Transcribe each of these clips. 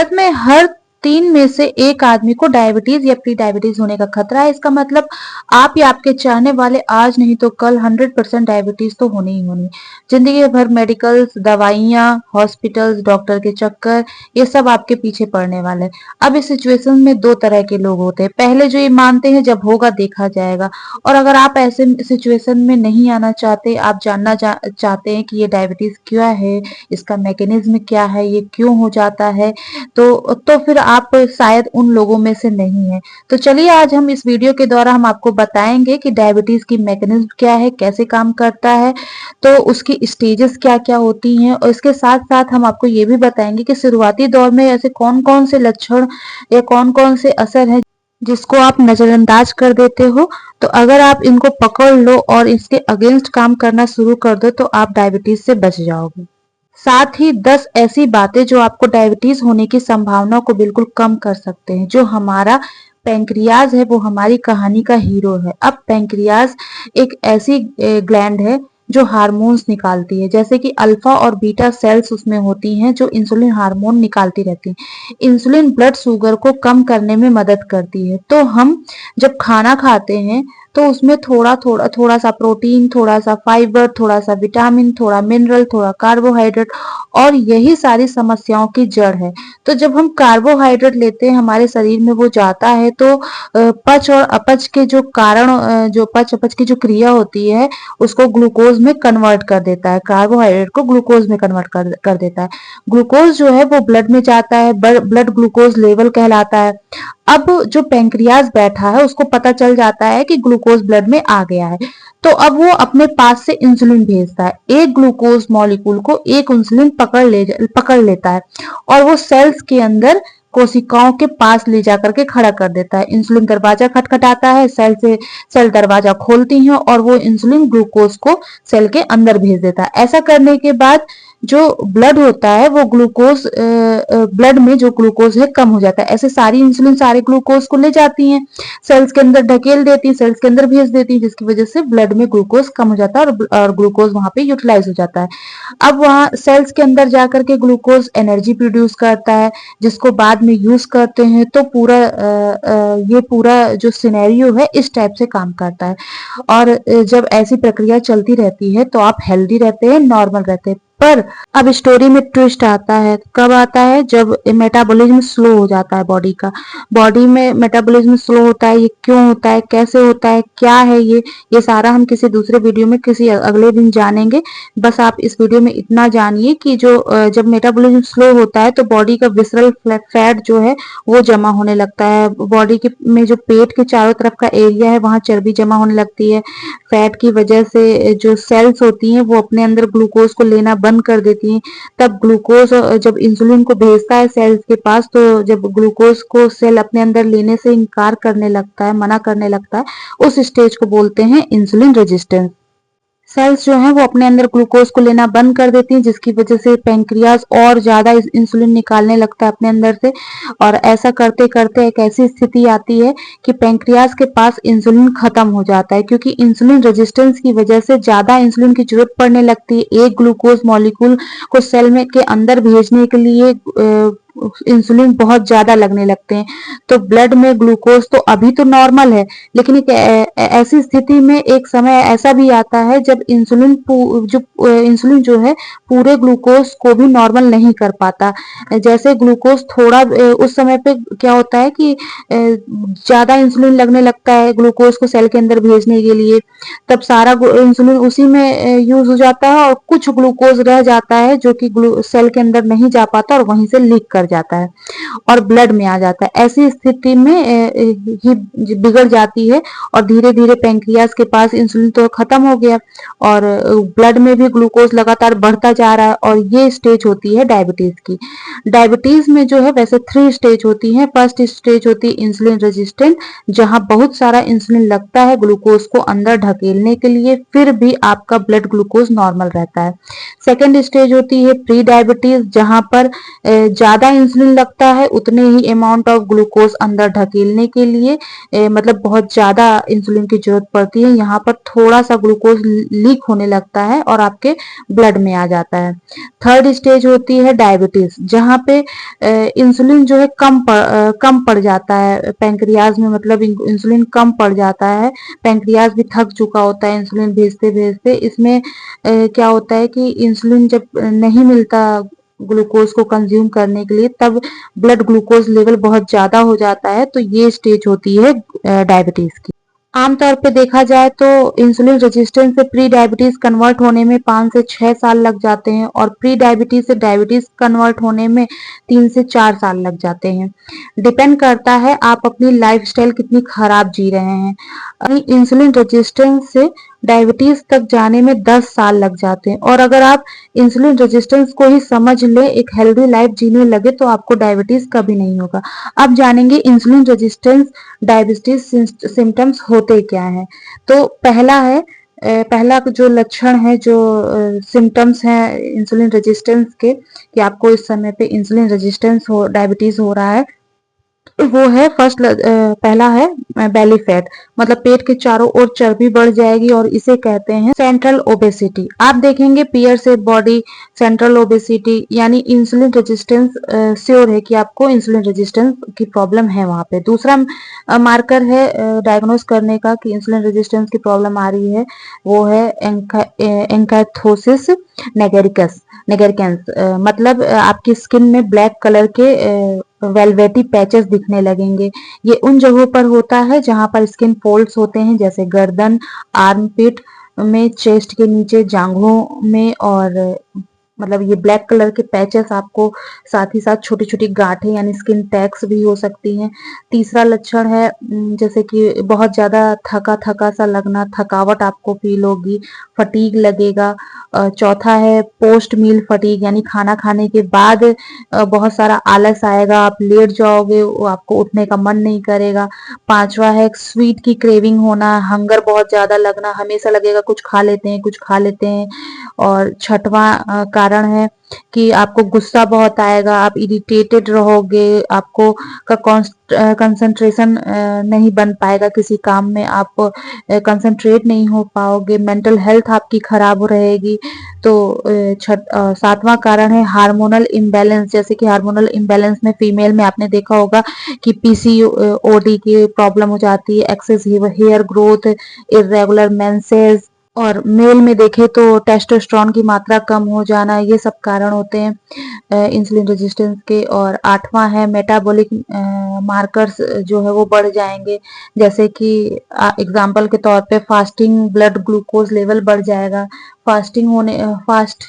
भारत में हर 3 में से 1 आदमी को डायबिटीज या प्री डायबिटीज होने का खतरा है। इसका मतलब आप या आपके चाहने वाले आज नहीं तो कल 100% डायबिटीज तो होनी ही होनी। जिंदगी भर मेडिकल्स, दवाइयाँ, हॉस्पिटल्स, डॉक्टर के चक्कर, ये सब आपके पीछे पड़ने वाले हैं। अब इस सिचुएशन में 2 तरह के लोग होते हैं। पहले जो ये मानते हैं जब होगा देखा जाएगा, और अगर आप ऐसे सिचुएशन में नहीं आना चाहते, आप जानना चाहते हैं कि ये डायबिटीज क्या है, इसका मैकेनिज्म क्या है, ये क्यों हो जाता है, तो फिर आप शायद उन लोगों में से नहीं है। तो चलिए आज हम इस वीडियो के द्वारा हम आपको बताएंगे कि डायबिटीज की मैकेनिज्म क्या है, कैसे काम करता है, तो उसकी स्टेजेस क्या क्या होती हैं, और इसके साथ साथ हम आपको ये भी बताएंगे कि शुरुआती दौर में ऐसे कौन कौन से लक्षण या कौन कौन से असर है जिसको आप नजरअंदाज कर देते हो। तो अगर आप इनको पकड़ लो और इसके अगेंस्ट काम करना शुरू कर दो तो आप डायबिटीज से बच जाओगे। साथ ही 10 ऐसी बातें जो आपको डायबिटीज होने की संभावना को बिल्कुल कम कर सकते हैं। जो हमारा पैंक्रियाज है वो हमारी कहानी का हीरो है। अब पैंक्रियाज एक ऐसी ग्लैंड है जो हार्मोन्स निकालती है, जैसे कि अल्फा और बीटा सेल्स उसमें होती हैं जो इंसुलिन हार्मोन निकालती रहती हैं। इंसुलिन ब्लड शुगर को कम करने में मदद करती है। तो हम जब खाना खाते हैं तो उसमें थोड़ा सा प्रोटीन, थोड़ा सा फाइबर, थोड़ा सा विटामिन, थोड़ा मिनरल, थोड़ा कार्बोहाइड्रेट, और यही सारी समस्याओं की जड़ है। तो जब हम कार्बोहाइड्रेट लेते हैं हमारे शरीर में वो जाता है तो पच और अपच के जो कारण, जो पच अपच की जो क्रिया होती है उसको ग्लूकोज में कन्वर्ट कर देता है, कार्बोहाइड्रेट को ग्लूकोज में कन्वर्ट कर देता है। ग्लूकोज जो है वो ब्लड में जाता है, ब्लड ग्लूकोज लेवल कहलाता है। अब जो पैंक्रियाज बैठा है उसको पता चल जाता है कि ग्लूकोज ब्लड में आ गया है, तो अब वो अपने पास से इंसुलिन भेजता है। एक ग्लूकोज मॉलिक्यूल को एक इंसुलिन पकड़ लेता है और वो सेल्स के अंदर कोशिकाओं के पास ले जाकर के खड़ा कर देता है। इंसुलिन दरवाजा खटखटाता है, सेल दरवाजा खोलती हैं और वो इंसुलिन ग्लूकोज को सेल के अंदर भेज देता है। ऐसा करने के बाद जो ब्लड होता है वो ग्लूकोज, ब्लड में जो ग्लूकोज है कम हो जाता है। ऐसे सारी इंसुलिन सारे ग्लूकोज को ले जाती हैं, सेल्स के अंदर ढकेल देती है, सेल्स के अंदर भेज देती है, जिसकी वजह से ब्लड में ग्लूकोज कम हो जाता है और ग्लूकोज वहां पे यूटिलाइज हो जाता है। अब वहां सेल्स के अंदर जाकर के ग्लूकोज एनर्जी प्रोड्यूस करता है जिसको बाद में यूज करते हैं। तो ये पूरा जो सिनेरियो है इस टाइप से काम करता है। और जब ऐसी प्रक्रिया चलती रहती है तो आप हेल्दी रहते हैं, नॉर्मल रहते हैं। पर अब स्टोरी में ट्विस्ट आता है। कब आता है? जब मेटाबॉलिज्म स्लो हो जाता है बॉडी का। बॉडी में मेटाबॉलिज्म स्लो होता है, ये क्यों होता है, कैसे होता है, क्या है ये सारा हम किसी दूसरे वीडियो में किसी अगले दिन जानेंगे। बस आप इस वीडियो में इतना जानिए कि जब मेटाबॉलिज्म स्लो होता है तो बॉडी का विसरल फैट जो है वो जमा होने लगता है। बॉडी के में जो पेट के चारों तरफ का एरिया है वहां चर्बी जमा होने लगती है। फैट की वजह से जो सेल्स होती हैं वो अपने अंदर ग्लूकोज को लेना बंद कर देती हैं। तब ग्लूकोज जब इंसुलिन को भेजता है सेल्स के पास, तो जब ग्लूकोज को सेल अपने अंदर लेने से इनकार करने लगता है, मना करने लगता है, उस स्टेज को बोलते हैं इंसुलिन रेजिस्टेंस। सेल्स जो हैं वो अपने अंदर ग्लूकोज को लेना बंद कर देती हैं, जिसकी वजह से पैंक्रियाज और ज्यादा इंसुलिन निकालने लगता है अपने अंदर से। और ऐसा करते करते एक ऐसी स्थिति आती है कि पैंक्रियाज के पास इंसुलिन खत्म हो जाता है, क्योंकि इंसुलिन रेजिस्टेंस की वजह से ज्यादा इंसुलिन की जरूरत पड़ने लगती है। एक ग्लूकोज मॉलिक्यूल को सेल में के अंदर भेजने के लिए इंसुलिन बहुत ज्यादा लगने लगते हैं। तो ब्लड में ग्लूकोज तो अभी तो नॉर्मल है, लेकिन एक ऐसी स्थिति में एक समय ऐसा भी आता है जब इंसुलिन जो है पूरे ग्लूकोज को भी नॉर्मल नहीं कर पाता। जैसे ग्लूकोज थोड़ा, उस समय पे क्या होता है कि ज्यादा इंसुलिन लगने लगता है ग्लूकोज को सेल के अंदर भेजने के लिए, तब सारा इंसुलिन उसी में यूज हो जाता है और कुछ ग्लूकोज रह जाता है जो कि सेल के अंदर नहीं जा पाता और वहीं से लीक कर जाता है और ब्लड में आ जाता है। ऐसी स्थिति में ही बिगड़ जाती है और धीरे धीरे पैंक्रियाज के पास इंसुलिन तो खत्म हो गया और ब्लड में भी ग्लूकोज लगातार बढ़ता जा रहा है, और ये स्टेज होती है डायबिटीज की। डायबिटीज में जो है वैसे 3 स्टेज होती है। फर्स्ट स्टेज होती है इंसुलिन रेजिस्टेंट, जहां बहुत सारा इंसुलिन लगता है ग्लूकोज को अंदर ढकेलने के लिए, फिर भी आपका ब्लड ग्लूकोज नॉर्मल रहता है। सेकेंड स्टेज होती है प्री डायबिटीज, जहां पर ज्यादा इंसुलिन लगता है उतने ही अमाउंट ऑफ ग्लूकोज अंदर ढकेलने के लिए मतलब बहुत ज्यादा इंसुलिन की जरूरत पड़ती है। यहाँ पर थोड़ा सा ग्लूकोज लीक होने लगता है और आपके ब्लड में आ जाता है। थर्ड स्टेज होती है डायबिटीज, जहाँ पे इंसुलिन जो है कम पड़ जाता है पैंक्रियाज में, मतलब इंसुलिन कम पड़ जाता है, पैंक्रियाज भी थक चुका होता है इंसुलिन भेजते भेजते। इसमें क्या होता है कि इंसुलिन जब नहीं मिलता ग्लूकोज को कंज्यूम करने के लिए, तब ब्लड ग्लूकोज लेवल बहुत ज्यादा हो जाता है। तो ये स्टेज होती है डायबिटीज की। आमतौर पे देखा जाए तो इंसुलिन रेजिस्टेंस से प्री डायबिटीज कन्वर्ट होने में 5 से 6 साल लग जाते हैं और प्री डायबिटीज से डायबिटीज कन्वर्ट होने में 3 से 4 साल लग जाते हैं। डिपेंड करता है आप अपनी लाइफस्टाइल कितनी खराब जी रहे हैं। इंसुलिन रेजिस्टेंस से डायबिटीज तक जाने में 10 साल लग जाते हैं, और अगर आप इंसुलिन रेजिस्टेंस को ही समझ ले, एक हेल्दी लाइफ जीने लगे, तो आपको डायबिटीज कभी नहीं होगा। अब जानेंगे इंसुलिन रेजिस्टेंस डायबिटीज सिम्टम्स होते क्या हैं। तो पहला जो लक्षण है, जो सिम्टम्स हैं इंसुलिन रेजिस्टेंस के, कि आपको इस समय पे इंसुलिन रेजिस्टेंस हो डायबिटीज हो रहा है, वो है पहला है बेली फैट, मतलब पेट के चारों ओर चर्बी बढ़ जाएगी और इसे कहते हैं सेंट्रल ओबेसिटी। आप देखेंगे पियर से बॉडी सेंट्रल ओबेसिटी, यानी इंसुलिन रेजिस्टेंस श्योर है कि आपको इंसुलिन रेजिस्टेंस की प्रॉब्लम है वहां पे। दूसरा मार्कर है डायग्नोस करने का कि इंसुलिन रेजिस्टेंस की प्रॉब्लम आ रही है, वो है एंकाइथोसिस नेगरिकेंस, मतलब आपकी स्किन में ब्लैक कलर के वेलवेटी पैचेस दिखने लगेंगे। ये उन जगहों पर होता है जहां पर स्किन फोल्ड्स होते हैं, जैसे गर्दन, आर्मपिट में, चेस्ट के नीचे, जांघों में, और मतलब ये ब्लैक कलर के पैचेस आपको, साथ ही साथ छोटी छोटी गांठें यानी स्किन टैग्स भी हो सकती हैं। तीसरा लक्षण है जैसे कि बहुत ज्यादा थका थका सा लगना, थकावट आपको फील होगी, फटीग लगेगा। चौथा है पोस्ट मील फटीग, यानी खाना खाने के बाद बहुत सारा आलस आएगा, आप लेट जाओगे, वो आपको उठने का मन नहीं करेगा। पांचवा है स्वीट की क्रेविंग होना, हंगर बहुत ज्यादा लगना, हमेशा लगेगा कुछ खा लेते हैं कुछ खा लेते हैं। और छठवां कारण है कि आपको गुस्सा बहुत आएगा, आप इरिटेटेड रहोगे, आपको का कंसंट्रेशन नहीं बन पाएगा किसी काम में, आप कंसंट्रेट नहीं हो पाओगे, मेंटल हेल्थ आपकी खराब रहेगी। तो सातवां कारण है हार्मोनल इम्बैलेंस, जैसे कि हार्मोनल इम्बैलेंस में फीमेल में आपने देखा होगा कि पीसीओडी की प्रॉब्लम हो जाती है, excess hair growth, irregular menses, और मेल में देखें तो टेस्टोस्टेरोन की मात्रा कम हो जाना, ये सब कारण होते हैं इंसुलिन रेजिस्टेंस के। और आठवां है मेटाबॉलिक मार्कर्स जो है वो बढ़ जाएंगे, जैसे कि एग्जाम्पल के तौर पे फास्टिंग ब्लड ग्लूकोज लेवल बढ़ जाएगा।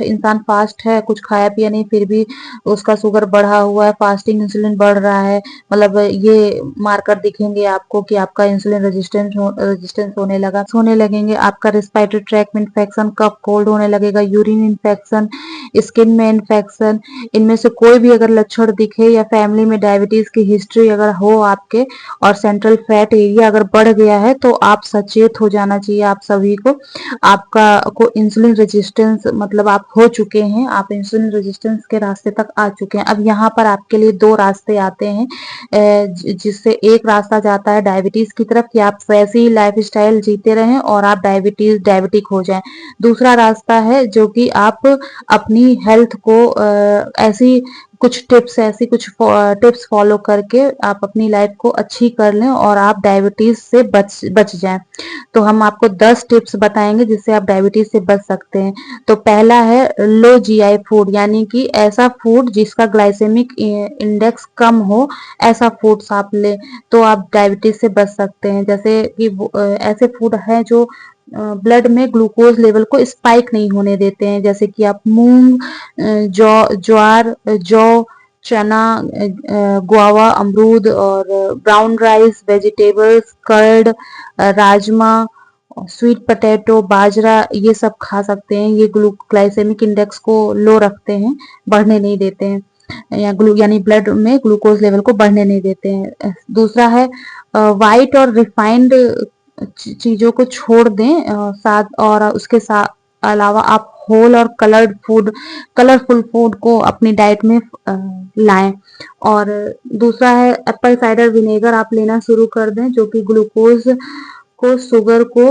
इंसान फास्ट है, कुछ खाया पिया नहीं, फिर भी उसका शुगर बढ़ा हुआ है, फास्टिंग इंसुलिन बढ़ रहा है, मतलब ये मार्कर दिखेंगे आपको कि आपका इंसुलिन रेजिस्टेंस होने लगेंगे। आपका रेस्पिरेटरी ट्रैक में इन्फेक्शन, कफ कोल्ड होने लगेगा, यूरिन इन्फेक्शन, स्किन में इन्फेक्शन, इनमें से कोई भी अगर लक्षण दिखे, या फैमिली में डायबिटीज की हिस्ट्री अगर हो आपके, और सेंट्रल फैट एरिया अगर बढ़ गया है, तो आप सचेत हो जाना चाहिए आप सभी को। आपका को इंसुलिन रेजिस्टेंस, मतलब आप हो चुके हैं, आप इंसुलिन रेजिस्टेंस के रास्ते तक आ चुके हैं। अब यहाँ पर आपके लिए दो रास्ते आते हैं, जिससे एक रास्ता जाता है डायबिटीज की तरफ, कि आप वैसे ही लाइफ स्टाइल जीते रहें और आप डायबिटिक हो जाएं। दूसरा रास्ता है जो कि आप अपनी हेल्थ को ऐसी कुछ टिप्स फॉलो करके आप अपनी लाइफ को अच्छी कर लें और आप डायबिटीज से बच जाएं। तो हम आपको 10 टिप्स बताएंगे जिससे आप डायबिटीज से बच सकते हैं। तो पहला है लो जीआई फूड, यानी कि ऐसा फूड जिसका ग्लाइसेमिक इंडेक्स कम हो, ऐसा फूड्स आप लें तो आप डायबिटीज से बच सकते हैं। जैसे कि ऐसे फूड हैं जो ब्लड में ग्लूकोज लेवल को स्पाइक नहीं होने देते हैं, जैसे कि आप मूंग, ज्वार, जौ, चना, गुआवा, अमरूद, और brown rice, vegetables, curd, rajma, sweet potato, बाजरा, ये सब खा सकते हैं। ये ग्लाइसेमिक इंडेक्स को लो रखते हैं, बढ़ने नहीं देते हैं, यानी ब्लड में ग्लूकोज लेवल को बढ़ने नहीं देते हैं। दूसरा है व्हाइट और रिफाइंड चीजों को छोड़ दें, साथ और उसके साथ अलावा आप होल और कलरफुल फूड को अपनी डाइट में लाएं। और दूसरा है एप्पल साइडर विनेगर आप लेना शुरू कर दें, जो कि ग्लूकोज को शुगर को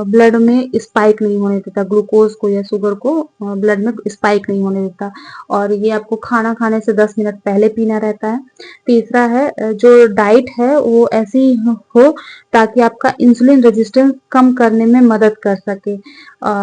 ब्लड में स्पाइक नहीं होने देता, ग्लूकोज को या शुगर को ब्लड में स्पाइक नहीं होने देता। और ये आपको खाना खाने से 10 मिनट पहले पीना रहता है। तीसरा है जो डाइट है वो ऐसी हो ताकि आपका इंसुलिन रेजिस्टेंस कम करने में मदद कर सके,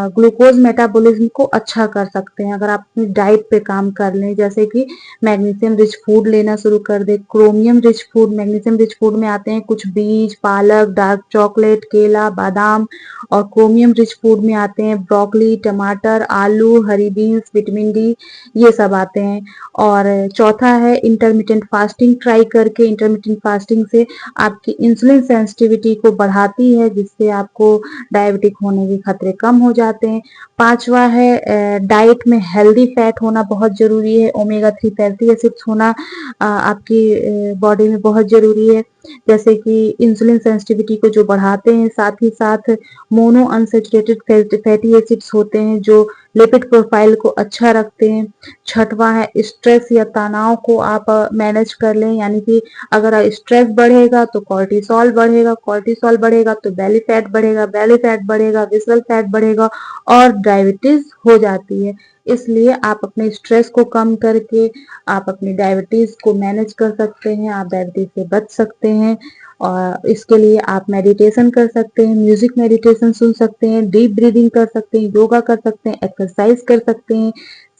ग्लूकोज मेटाबॉलिज्म को अच्छा कर सकते हैं अगर आप अपनी डाइट पे काम कर लें। जैसे कि मैग्नीशियम रिच फूड लेना शुरू कर दे, chromium rich food, magnesium rich food में आते हैं कुछ बीज, पालक, डार्क चॉकलेट, केला, बादाम। और क्रोमियम रिच फूड में आते हैं ब्रोकली, टमाटर, आलू, हरी बीन्स, विटामिन डी, ये सब आते हैं। और चौथा है इंटरमिटेंट फास्टिंग ट्राई करके, इंटरमिटेंट फास्टिंग से आपकी इंसुलिन सेंसिटिविटी को बढ़ाती है, जिससे आपको डायबिटिक होने के खतरे कम हो जाते हैं। पांचवा है डाइट में हेल्दी फैट होना बहुत जरूरी है, ओमेगा 3 फैटी एसिड्स होना आपकी बॉडी में बहुत जरूरी है, जैसे कि इंसुलिन सेंसिटिविटी को जो बढ़ाते हैं। साथ ही साथ मोनो अनसेचुरेटेड फैटी एसिड्स होते हैं जो लिपिड प्रोफाइल को अच्छा रखते हैं। छठवां है स्ट्रेस या तनाव को आप मैनेज कर लें, यानी कि अगर स्ट्रेस बढ़ेगा तो कॉर्टिसोल बढ़ेगा, कॉर्टिसोल बढ़ेगा तो बेली फैट बढ़ेगा, बेली फैट बढ़ेगा, विसरल फैट बढ़ेगा और डायबिटीज हो जाती है। इसलिए आप अपने स्ट्रेस को कम करके आप अपनी डायबिटीज को मैनेज कर सकते हैं, आप डायबिटीज से बच सकते हैं। और इसके लिए आप मेडिटेशन कर सकते हैं, म्यूजिक मेडिटेशन सुन सकते हैं, डीप ब्रीदिंग कर सकते हैं, योगा कर सकते हैं, एक्सरसाइज कर सकते हैं।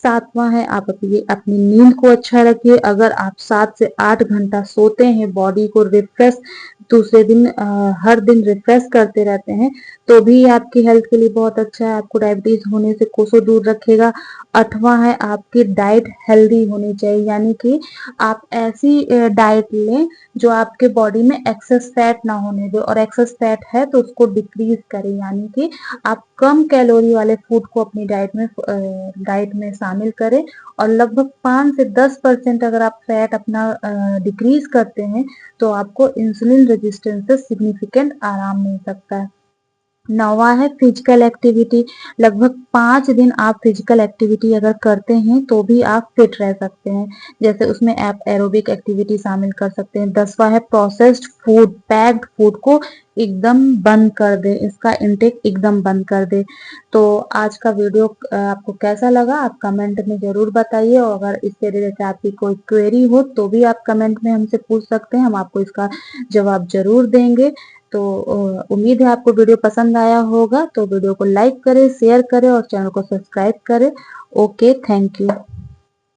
सातवां है आप अपनी नींद को अच्छा रखिए। अगर आप 7 से 8 घंटा सोते हैं, बॉडी को रिफ्रेश दूसरे दिन हर दिन रिफ्रेश करते रहते हैं, तो भी आपकी हेल्थ के लिए बहुत अच्छा है, आपको डायबिटीज होने से कोसों दूर रखेगा। आठवां है आपकी डाइट हेल्दी होनी चाहिए, यानी कि आप ऐसी डाइट लें जो आपके बॉडी में एक्सेस फैट ना होने दे, और एक्सेस फैट है तो उसको डिक्रीज करें, यानी कि आप कम कैलोरी वाले फूड को अपनी डाइट में शामिल करें। और लगभग 5 से 10% अगर आप फैट अपना डिक्रीज करते हैं तो आपको इंसुलिन रेजिस्टेंस से सिग्निफिकेंट आराम मिल सकता है। नौवां है फिजिकल एक्टिविटी। लगभग 5 दिन आप फिजिकल एक्टिविटी अगर करते हैं तो भी आप फिट रह सकते हैं, जैसे उसमें आप एरोबिक एक्टिविटी शामिल कर सकते हैं। 10वां है प्रोसेस्ड फूड, पैक्ड फूड को एकदम बंद कर दे, इसका इंटेक एकदम बंद कर दे। तो आज का वीडियो आपको कैसा लगा आप कमेंट में जरूर बताइए, और अगर इससे रिलेटेड आपकी कोई क्वेरी हो तो भी आप कमेंट में हमसे पूछ सकते हैं, हम आपको इसका जवाब जरूर देंगे। तो उम्मीद है आपको वीडियो पसंद आया होगा, तो वीडियो को लाइक करें, शेयर करें और चैनल को सब्सक्राइब करें। Okay, thank you.